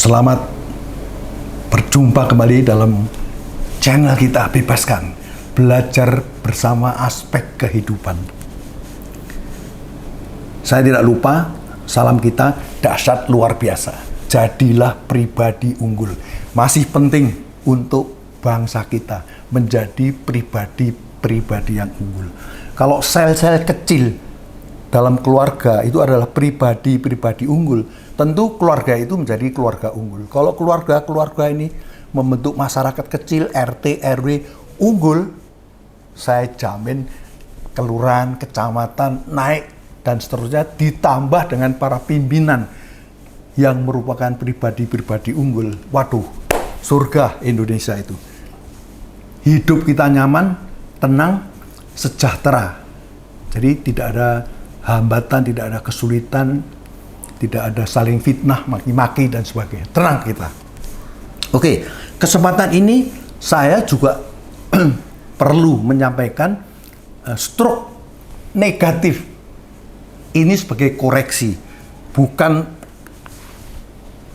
Selamat berjumpa kembali dalam channel kita Bebaskan, belajar bersama aspek kehidupan. Saya tidak lupa, salam kita dahsyat luar biasa. Jadilah pribadi unggul. Masih penting untuk bangsa kita menjadi pribadi-pribadi yang unggul. Kalau sel-sel kecil dalam keluarga itu adalah pribadi-pribadi unggul, tentu keluarga itu menjadi keluarga unggul. Kalau keluarga-keluarga ini membentuk masyarakat kecil, RT, RW unggul, saya jamin kelurahan, kecamatan naik dan seterusnya, ditambah dengan para pimpinan yang merupakan pribadi-pribadi unggul. Waduh, surga Indonesia itu. Hidup kita nyaman, tenang, sejahtera. Jadi tidak ada hambatan, tidak ada kesulitan, tidak ada saling fitnah, maki-maki dan sebagainya. Tenang kita. Oke, kesempatan ini saya juga perlu menyampaikan stroke negatif ini sebagai koreksi. Bukan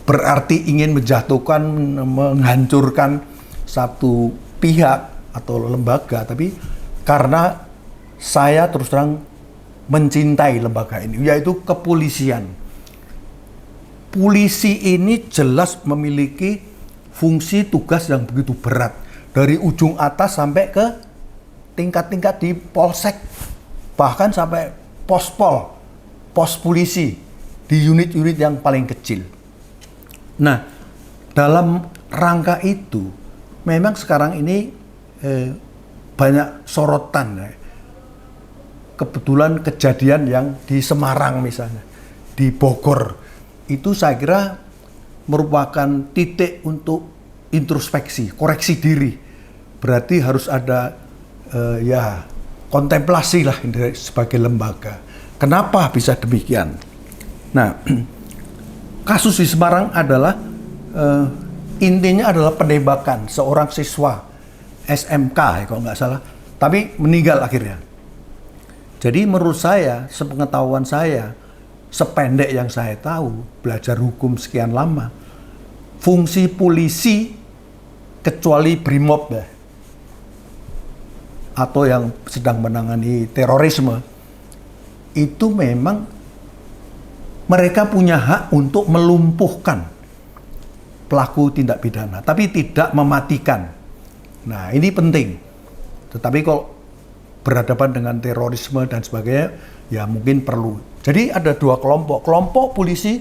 berarti ingin menjatuhkan, menghancurkan satu pihak atau lembaga, tapi karena saya terus terang mencintai lembaga ini, yaitu kepolisian. Polisi ini jelas memiliki fungsi tugas yang begitu berat, dari ujung atas sampai ke tingkat-tingkat di polsek, bahkan sampai pospol, pos polisi, di unit-unit yang paling kecil. Nah, dalam rangka itu, memang sekarang ini banyak sorotan. Kebetulan kejadian yang di Semarang misalnya, di Bogor, itu saya kira merupakan titik untuk introspeksi, koreksi diri. Berarti harus ada kontemplasi lah sebagai lembaga. Kenapa bisa demikian? Nah, kasus di Semarang adalah intinya adalah penembakan seorang siswa SMK kalau nggak salah, tapi meninggal akhirnya. Jadi menurut saya, sepengetahuan saya, sependek yang saya tahu, belajar hukum sekian lama, fungsi polisi kecuali BRIMOB atau yang sedang menangani terorisme, itu memang mereka punya hak untuk melumpuhkan pelaku tindak pidana, tapi tidak mematikan. Nah, ini penting. Tetapi kalau berhadapan dengan terorisme dan sebagainya, ya mungkin perlu. Jadi ada dua kelompok. Kelompok polisi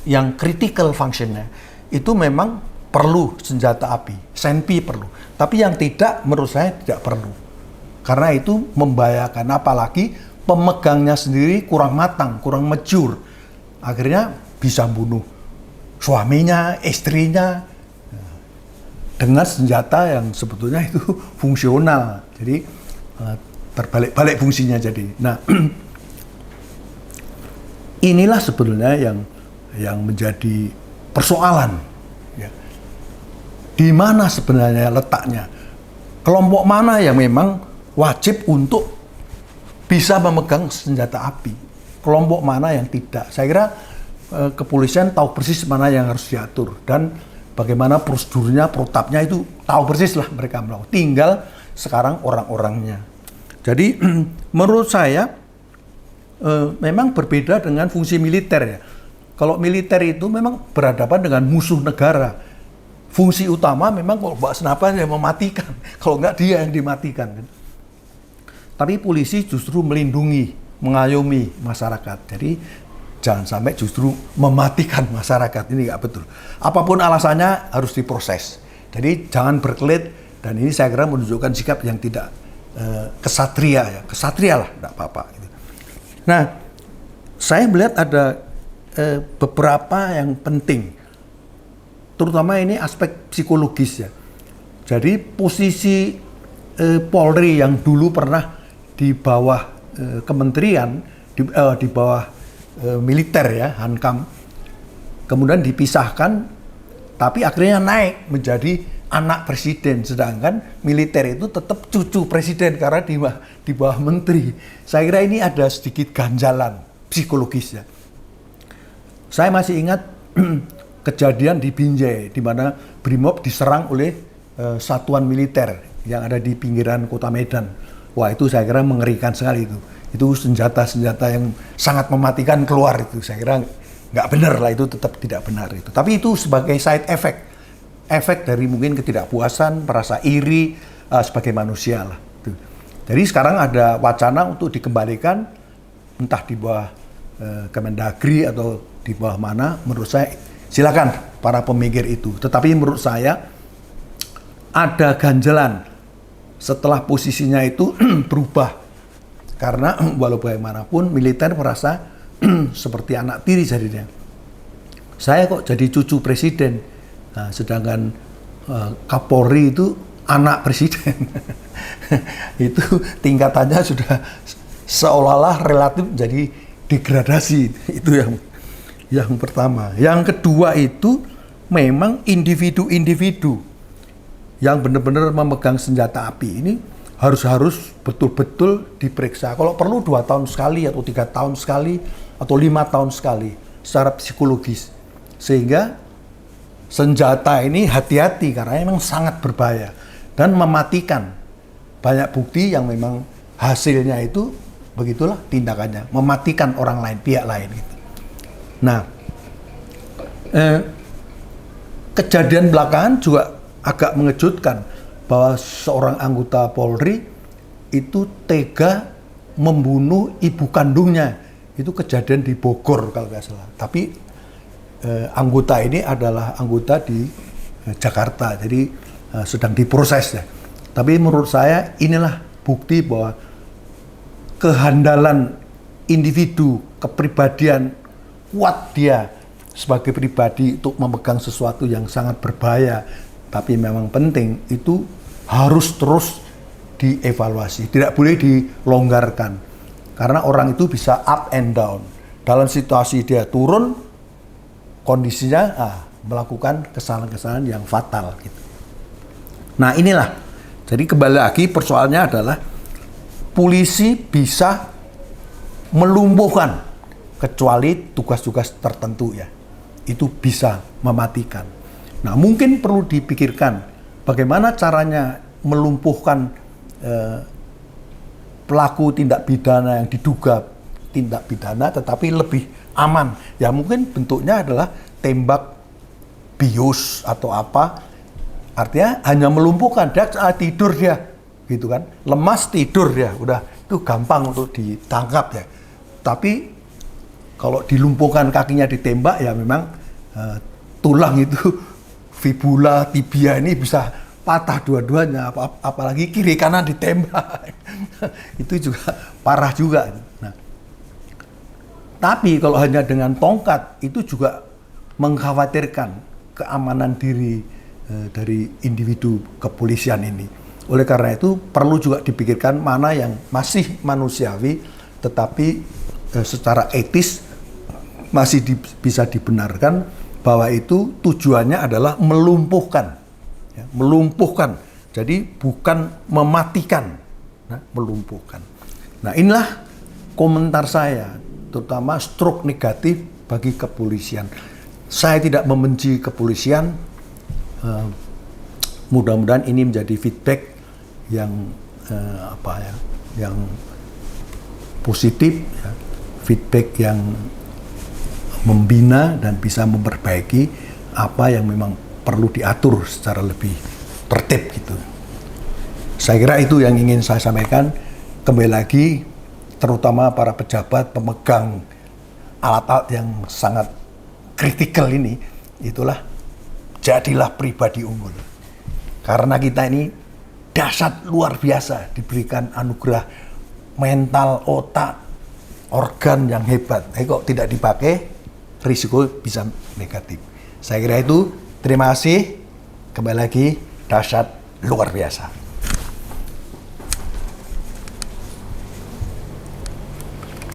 yang critical functionnya itu memang perlu senjata api, senpi perlu. Tapi yang tidak, menurut saya tidak perlu. Karena itu membahayakan, apalagi pemegangnya sendiri kurang matang, kurang mature. Akhirnya bisa bunuh suaminya, istrinya, dengan senjata yang sebetulnya itu fungsional. Jadi terbalik-balik fungsinya jadi. Nah, inilah sebetulnya yang menjadi persoalan. Ya. Di mana sebenarnya letaknya? Kelompok mana yang memang wajib untuk bisa memegang senjata api? Kelompok mana yang tidak? Saya kira kepolisian tahu persis mana yang harus diatur dan bagaimana prosedurnya, protapnya itu tahu persis lah mereka melakukan. Tinggal sekarang orang-orangnya. Jadi menurut saya memang berbeda dengan fungsi militer ya. Kalau militer itu memang berhadapan dengan musuh negara. Fungsi utama memang kalau bawa senapan yang mematikan. Kalau enggak dia yang dimatikan. Tapi polisi justru melindungi, mengayomi masyarakat. Jadi jangan sampai justru mematikan masyarakat. Ini enggak betul. Apapun alasannya harus diproses. Jadi jangan berkelit. Dan ini saya kira menunjukkan sikap yang tidak kesatria ya. Kesatria lah, enggak apa-apa. Nah, saya melihat ada beberapa yang penting, terutama ini aspek psikologis ya. Jadi posisi Polri yang dulu pernah di bawah kementerian, di bawah militer ya, Hankam, kemudian dipisahkan, tapi akhirnya naik menjadi anak presiden, sedangkan militer itu tetap cucu presiden karena di bawah menteri. Saya kira ini ada sedikit ganjalan psikologisnya. Saya masih ingat kejadian di Binjai, di mana Brimob diserang oleh satuan militer yang ada di pinggiran kota Medan. Wah, itu saya kira mengerikan sekali itu. Itu senjata-senjata yang sangat mematikan keluar itu. Saya kira nggak benar lah, itu tetap tidak benar itu. Tapi itu sebagai side effect, efek dari mungkin ketidakpuasan, merasa iri sebagai manusia lah. Gitu. Jadi sekarang ada wacana untuk dikembalikan, entah di bawah Kemendagri atau di bawah mana. Menurut saya silakan para pemikir itu. Tetapi menurut saya ada ganjalan setelah posisinya itu berubah. Karena walau bagaimanapun militer merasa seperti anak tiri jadinya. Saya kok jadi cucu presiden. Nah, sedangkan Kapolri itu anak presiden. Itu tingkatannya sudah seolah-olah relatif jadi degradasi. Itu yang pertama. Yang kedua itu memang individu-individu yang benar-benar memegang senjata api ini harus betul-betul diperiksa. Kalau perlu 2 tahun sekali atau 3 tahun sekali atau 5 tahun sekali secara psikologis. Sehingga senjata ini hati-hati karena memang sangat berbahaya dan mematikan. Banyak bukti yang memang hasilnya itu begitulah tindakannya, mematikan orang lain, pihak lain gitu. Nah, kejadian belakangan juga agak mengejutkan bahwa seorang anggota Polri itu tega membunuh ibu kandungnya. Itu kejadian di Bogor kalau nggak salah. Tapi anggota ini adalah anggota di Jakarta, jadi sedang diproses ya. Tapi menurut saya inilah bukti bahwa kehandalan individu, kepribadian kuat dia sebagai pribadi untuk memegang sesuatu yang sangat berbahaya, tapi memang penting, itu harus terus dievaluasi, tidak boleh dilonggarkan. Karena orang itu bisa up and down. Dalam situasi dia turun, kondisinya melakukan kesalahan-kesalahan yang fatal gitu. Nah, inilah. Jadi kembali lagi persoalannya adalah polisi bisa melumpuhkan kecuali tugas-tugas tertentu ya. Itu bisa mematikan. Nah, mungkin perlu dipikirkan bagaimana caranya melumpuhkan pelaku tindak pidana yang diduga tindak pidana tetapi lebih aman. Ya mungkin bentuknya adalah tembak bius atau apa. Artinya hanya melumpuhkan, dia tidur dia, gitu kan. Lemas tidur dia, udah itu gampang untuk ditangkap ya. Tapi kalau dilumpuhkan kakinya ditembak ya memang tulang itu fibula, tibia ini bisa patah dua-duanya, apalagi kiri kanan ditembak. Itu juga parah juga. Nah, tapi kalau hanya dengan tongkat itu juga mengkhawatirkan keamanan diri dari individu kepolisian ini. Oleh karena itu perlu juga dipikirkan mana yang masih manusiawi tetapi secara etis masih bisa dibenarkan bahwa itu tujuannya adalah melumpuhkan. Ya, melumpuhkan. Jadi bukan mematikan, nah, melumpuhkan. Nah, inilah komentar saya, terutama stroke negatif bagi kepolisian. Saya tidak membenci kepolisian. Mudah-mudahan ini menjadi feedback yang yang positif, ya, feedback yang membina dan bisa memperbaiki apa yang memang perlu diatur secara lebih tertib gitu. Saya kira itu yang ingin saya sampaikan. Kembali lagi, terutama para pejabat pemegang alat-alat yang sangat kritikal ini, itulah jadilah pribadi unggul. Karena kita ini dahsyat luar biasa, diberikan anugerah mental, otak, organ yang hebat. Tapi kok tidak dipakai, risiko bisa negatif. Saya kira itu. Terima kasih. Kembali lagi, dahsyat luar biasa.